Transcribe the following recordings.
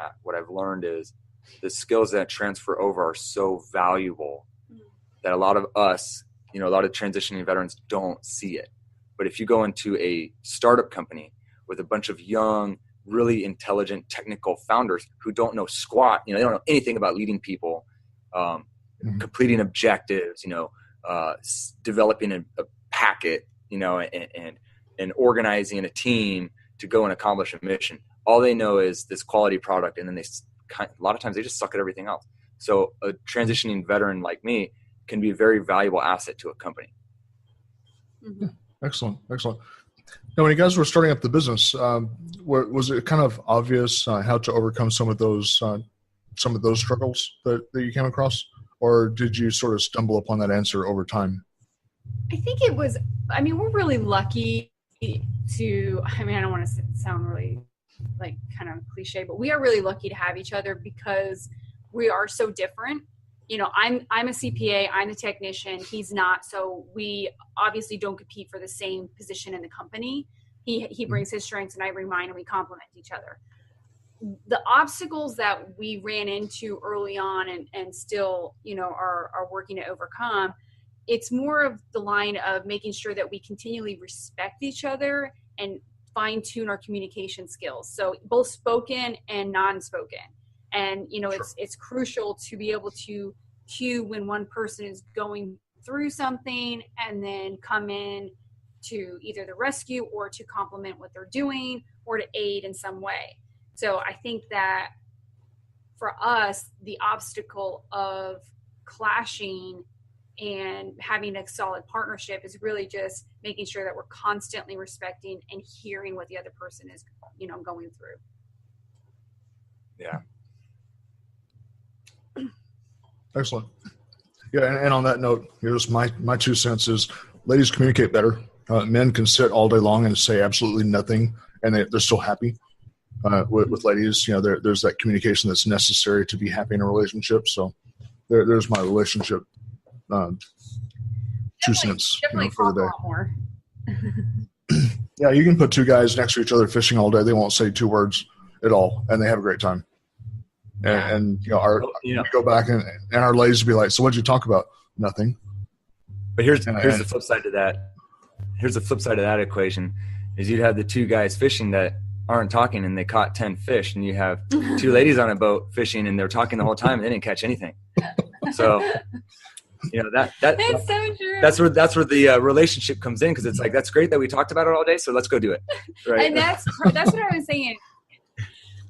that, what I've learned is the skills that transfer over are so valuable that a lot of us, a lot of transitioning veterans don't see it. But if you go into a startup company with a bunch of young, really intelligent, technical founders who don't know squat, they don't know anything about leading people, completing objectives, developing a packet, and organizing a team to go and accomplish a mission. All they know is this quality product, and then a lot of times they just suck at everything else. So a transitioning veteran like me can be a very valuable asset to a company. Mm-hmm. Excellent. Now, when you guys were starting up the business, was it kind of obvious how to overcome some of those struggles that you came across, or did you sort of stumble upon that answer over time? I think it was. We're really lucky to. I don't want to sound really like kind of cliche, but we are really lucky to have each other because we are so different. I'm a CPA, I'm a technician, he's not. So we obviously don't compete for the same position in the company. He brings his strengths and I bring mine, and we complement each other. The obstacles that we ran into early on and still, are working to overcome, it's more of the line of making sure that we continually respect each other and fine tune our communication skills. So both spoken and non-spoken. And, Sure. it's crucial to be able to cue when one person is going through something and then come in to either the rescue or to complement what they're doing or to aid in some way. So I think that for us, the obstacle of clashing and having a solid partnership is really just making sure that we're constantly respecting and hearing what the other person is, going through. Yeah. Excellent. Yeah, and on that note, here's my 2 cents is ladies communicate better. Men can sit all day long and say absolutely nothing, and they're still happy. With ladies, there's that communication that's necessary to be happy in a relationship. So there's my relationship 2 cents for the day. More. Yeah, you can put 2 guys next to each other fishing all day. They won't say 2 words at all, and they have a great time. And we go back and our ladies will be like, so what'd you talk about? Nothing. But here's the flip side to that. Here's the flip side of that equation is you'd have the 2 guys fishing that aren't talking and they caught 10 fish, and you have 2 ladies on a boat fishing and they're talking the whole time and they didn't catch anything. So, that's so true. That's where the relationship comes in, because it's like, that's great that we talked about it all day, so let's go do it. Right? And that's what I was saying.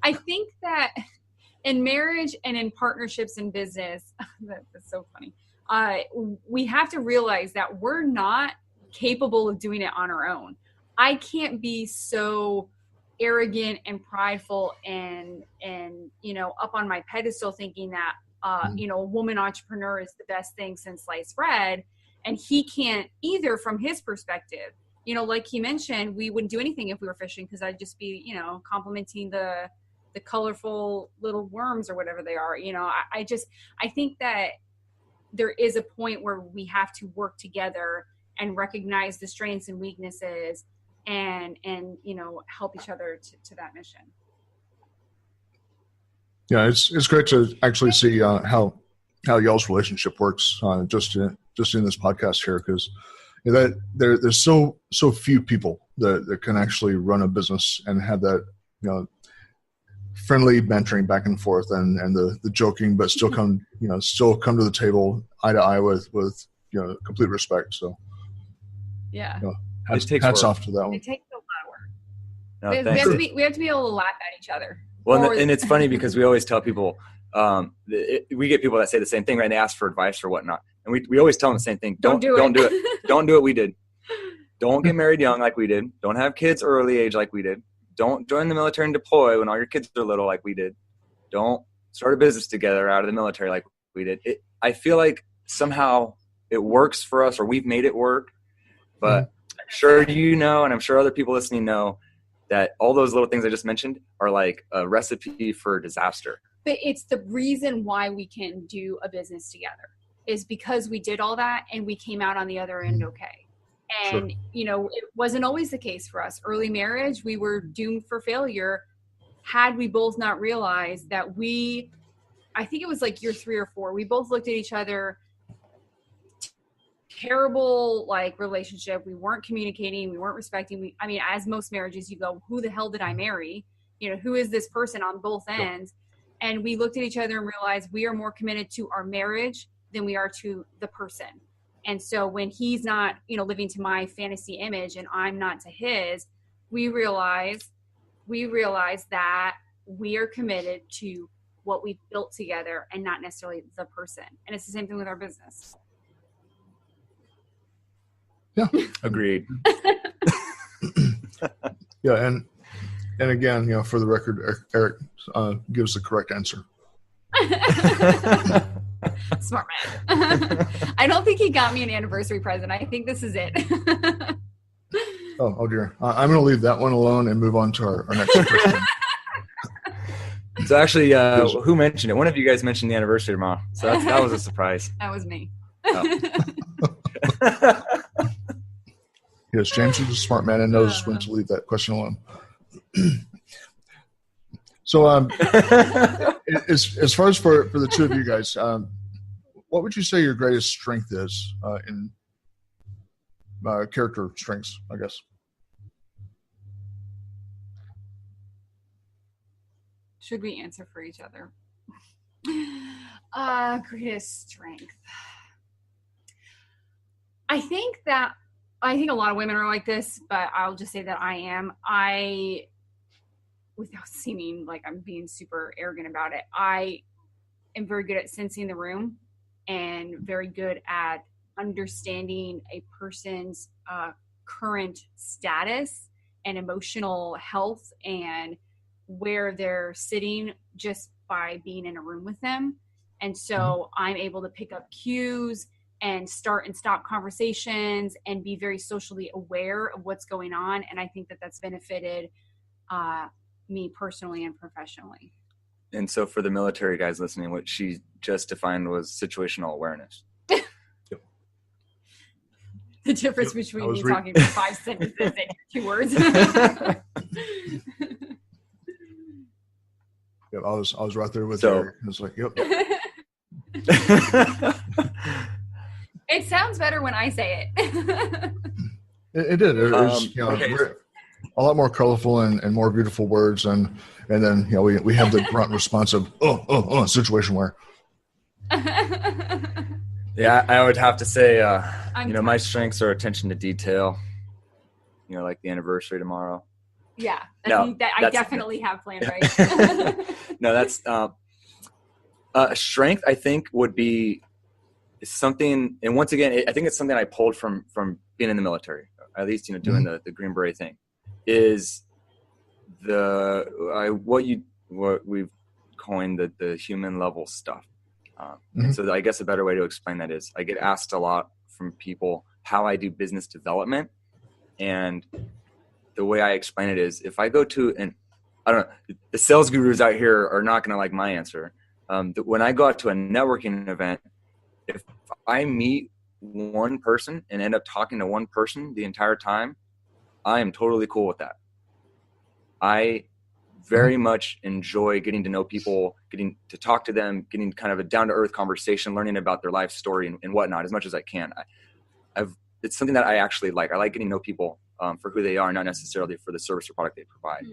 I think that in marriage and in partnerships in business, that's so funny. We have to realize that we're not capable of doing it on our own. I can't be so arrogant and prideful and up on my pedestal thinking that a woman entrepreneur is the best thing since sliced bread, and he can't either from his perspective. Like he mentioned, we wouldn't do anything if we were fishing because I'd just be complimenting the colorful little worms or whatever they are. I think that there is a point where we have to work together and recognize the strengths and weaknesses and help each other to that mission. Yeah, it's great to actually see how y'all's relationship works just in this podcast here, because there's so few people that can actually run a business and have that friendly mentoring back and forth and the joking, but still come to the table eye to eye with complete respect. So yeah, hats off to that one. It takes a lot of work. No, we have to be able to laugh at each other. Well, and it's funny because we always tell people, we get people that say the same thing, right? And they ask for advice or whatnot. And we always tell them the same thing. Don't do it. Don't do what we did. Don't get married young like we did. Don't have kids early age like we did. Don't join the military and deploy when all your kids are little like we did. Don't start a business together out of the military like we did. I feel like somehow it works for us, or we've made it work. But I'm sure and I'm sure other people listening know that all those little things I just mentioned are like a recipe for disaster. But it's the reason why we can do a business together is because we did all that and we came out on the other end okay. And, Sure. It wasn't always the case for us. Early marriage, we were doomed for failure had we both not realized that I think it was like year 3 or 4, we both looked at each other, terrible like relationship. We weren't communicating. We weren't respecting. I mean, as most marriages, you go, who the hell did I marry? You know, who is this person on both ends? And we looked at each other and realized we are more committed to our marriage than we are to the person. And so when he's not, you know, living to my fantasy image and I'm not to his, we realize that we are committed to what we built together and not necessarily the person. And it's the same thing with our business. Yeah. Agreed. Yeah. And again, you know, for the record, Eric gives the correct answer. Smart man. I don't think he got me an anniversary present. I think this is it. Oh dear. I'm going to leave that one alone and move on to our next question. So actually, who mentioned it? One of you guys mentioned the anniversary tomorrow. So that was a surprise. That was me. Oh. Yes, James is a smart man and knows when to leave that question alone. So as far as for the two of you guys, what would you say your greatest strength is in character strengths, I guess? Should we answer for each other? Greatest strength. I think a lot of women are like this, but I'll just say that I am. Without seeming like I'm being super arrogant about it, I am very good at sensing the room and very good at understanding a person's current status and emotional health and where they're sitting just by being in a room with them. And so I'm able to pick up cues and start and stop conversations and be very socially aware of what's going on. And I think that that's benefited me personally and professionally. And so for the military guys listening, what she just defined was situational awareness. The difference between me talking for 5 sentences and 2 words. Yeah, I was right there with her. I was like, yep. It sounds better when I say it. It did. It was, a lot more colorful and more beautiful words, and then we have the grunt response of situation where. Yeah, I would have to say, my strengths are attention to detail. You know, like the anniversary tomorrow. Yeah, I definitely have planned, right? No, that's strength. I think would be something, and once again, I think it's something I pulled from being in the military, at least doing the Green Beret thing, is what we've coined the human level stuff. And so I guess a better way to explain that is I get asked a lot from people how I do business development, and the way I explain it is if I go to I don't know, the sales gurus out here are not going to like my answer. When I go out to a networking event, if I meet one person and end up talking to one person the entire time, I am totally cool with that. I very much enjoy getting to know people, getting to talk to them, getting kind of a down-to-earth conversation, learning about their life story and whatnot as much as I can. It's something that I actually like. I like getting to know people for who they are, not necessarily for the service or product they provide.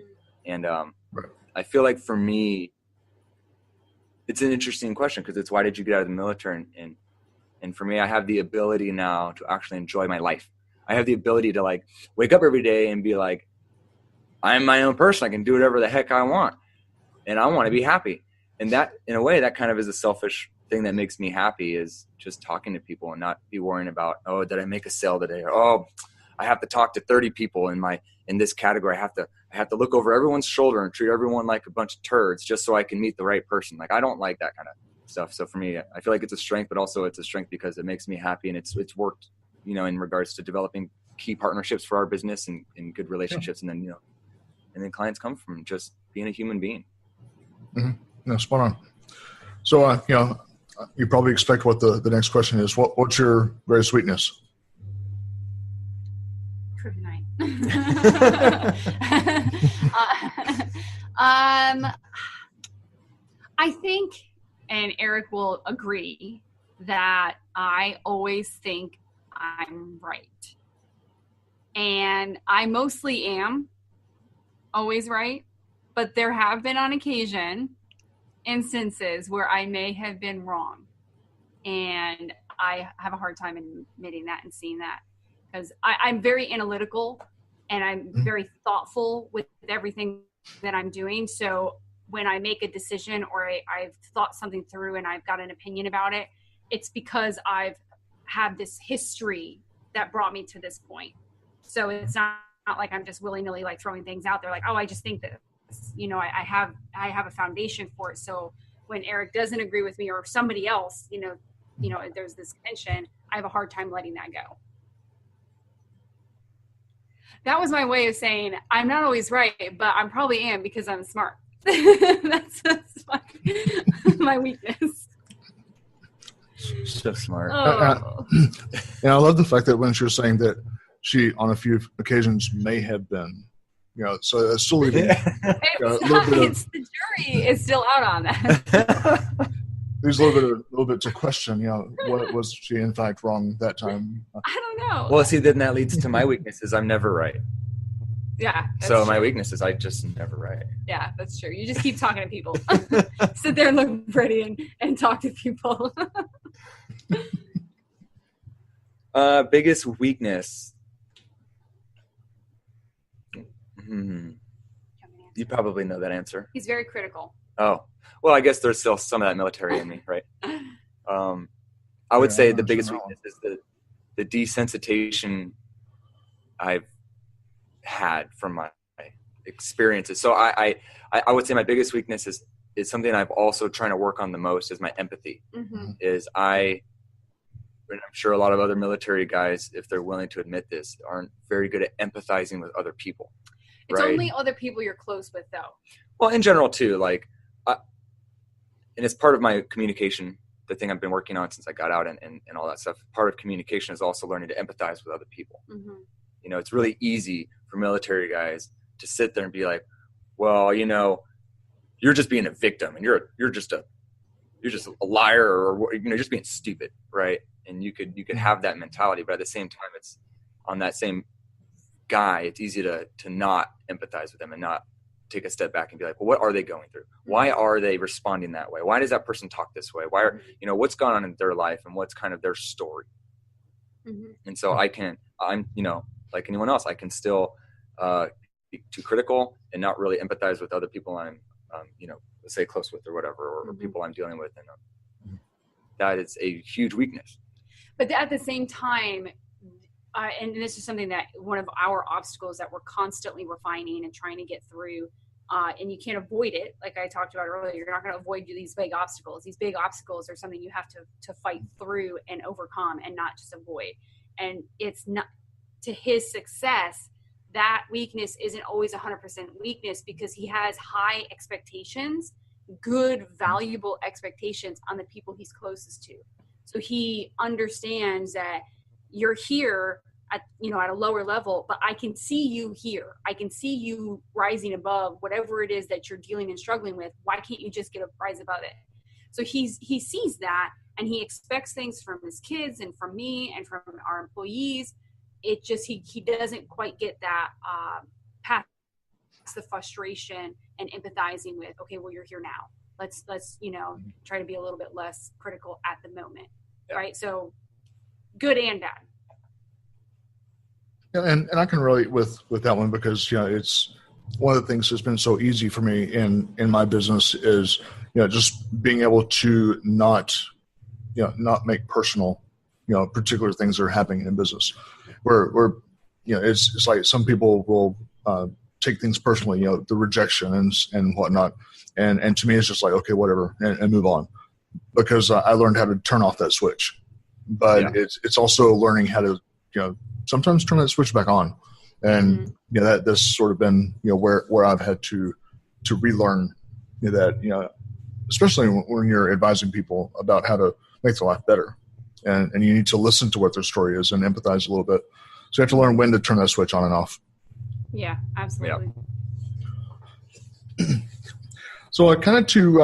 And I feel like for me, it's an interesting question because it's why did you get out of the military? And for me, I have the ability now to actually enjoy my life. I have the ability to like wake up every day and be like, I'm my own person. I can do whatever the heck I want. And I want to be happy. And that, in a way, that kind of is a selfish thing that makes me happy, is just talking to people and not be worrying about, oh, did I make a sale today? Or, oh, I have to talk to 30 people in this category. I have to look over everyone's shoulder and treat everyone like a bunch of turds just so I can meet the right person. Like, I don't like that kind of stuff. So for me, I feel like it's a strength, but also it's a strength because it makes me happy, and it's worked, in regards to developing key partnerships for our business and good relationships. And then clients come from just being a human being. Mm-hmm. No, spot on. So, you probably expect what the next question is. What's your greatest weakness? Kryptonite. I think, and Eric will agree, that I always think I'm right. And I mostly am always right, but there have been on occasion instances where I may have been wrong. And I have a hard time admitting that and seeing that, because I'm very analytical and I'm very thoughtful with everything that I'm doing. So when I make a decision or I've thought something through and I've got an opinion about it, it's because I've had this history that brought me to this point. So it's not like I'm just willy-nilly like throwing things out there like, oh, I just think that, I have a foundation for it. So when Eric doesn't agree with me or somebody else, there's this tension, I have a hard time letting that go. That was my way of saying I'm not always right, but I probably am because I'm smart. that's my weakness. So smart. Oh. And I love the fact that when she was saying that she, on a few occasions, may have been, so it's still leaving. It's the jury is still out on that. There's a little bit to question, what was she in fact wrong that time? I don't know. Well, see, then that leads to my weaknesses. I'm never right. Yeah. So my weakness is I just never right. Yeah, that's true. You just keep talking to people. Sit there and look pretty and talk to people. Biggest weakness. You probably know that answer. He's very critical. Oh, well, I guess there's still some of that military in me, right? I would say the biggest weakness is the desensitization I've had from my experiences. So I would say my biggest weakness is something I've also trying to work on the most is my empathy. Mm-hmm. And I'm sure a lot of other military guys, if they're willing to admit this, aren't very good at empathizing with other people. It's right? only other people you're close with, though. Well, in general, too. And it's part of my communication, the thing I've been working on since I got out and all that stuff. Part of communication is also learning to empathize with other people. Mm-hmm. It's really easy for military guys to sit there and be like, well, you're just being a victim and you're just a liar or just being stupid, right? And you could have that mentality, but at the same time, it's on that same guy. It's easy to not empathize with them and not take a step back and be like, well, what are they going through? Why are they responding that way? Why does that person talk this way? Why are what's gone on in their life and what's kind of their story? Mm-hmm. And so I'm like anyone else, I can still be too critical and not really empathize with other people I'm let's say close with or whatever, or people I'm dealing with, and that is a huge weakness. But at the same time, and this is something that one of our obstacles that we're constantly refining and trying to get through, and you can't avoid it. Like I talked about earlier, you're not going to avoid these big obstacles. These big obstacles are something you have to fight through and overcome and not just avoid. And it's not to his success. That weakness isn't always 100% weakness because he has high expectations, good, valuable expectations on the people he's closest to. So he understands that you're here at a lower level, but I can see you here. I can see you rising above whatever it is that you're dealing and struggling with. Why can't you just rise above it? So he sees that, and he expects things from his kids and from me and from our employees. It just, he doesn't quite get that past the frustration and empathizing with, okay, well, you're here now. Let's try to be a little bit less critical at the moment. Yeah. Right. So good and bad. Yeah, and I can relate with that one because it's one of the things that's been so easy for me in my business is just being able to not make personal particular things that are happening in business. Where it's like some people will take things personally, the rejection and whatnot, and to me it's just like, okay, whatever, and move on, because I learned how to turn off that switch. But it's also learning how to sometimes turn that switch back on, and that's sort of been where I've had to relearn that especially when you're advising people about how to make their life better. And you need to listen to what their story is and empathize a little bit. So you have to learn when to turn that switch on and off. Yeah, absolutely. So kind of to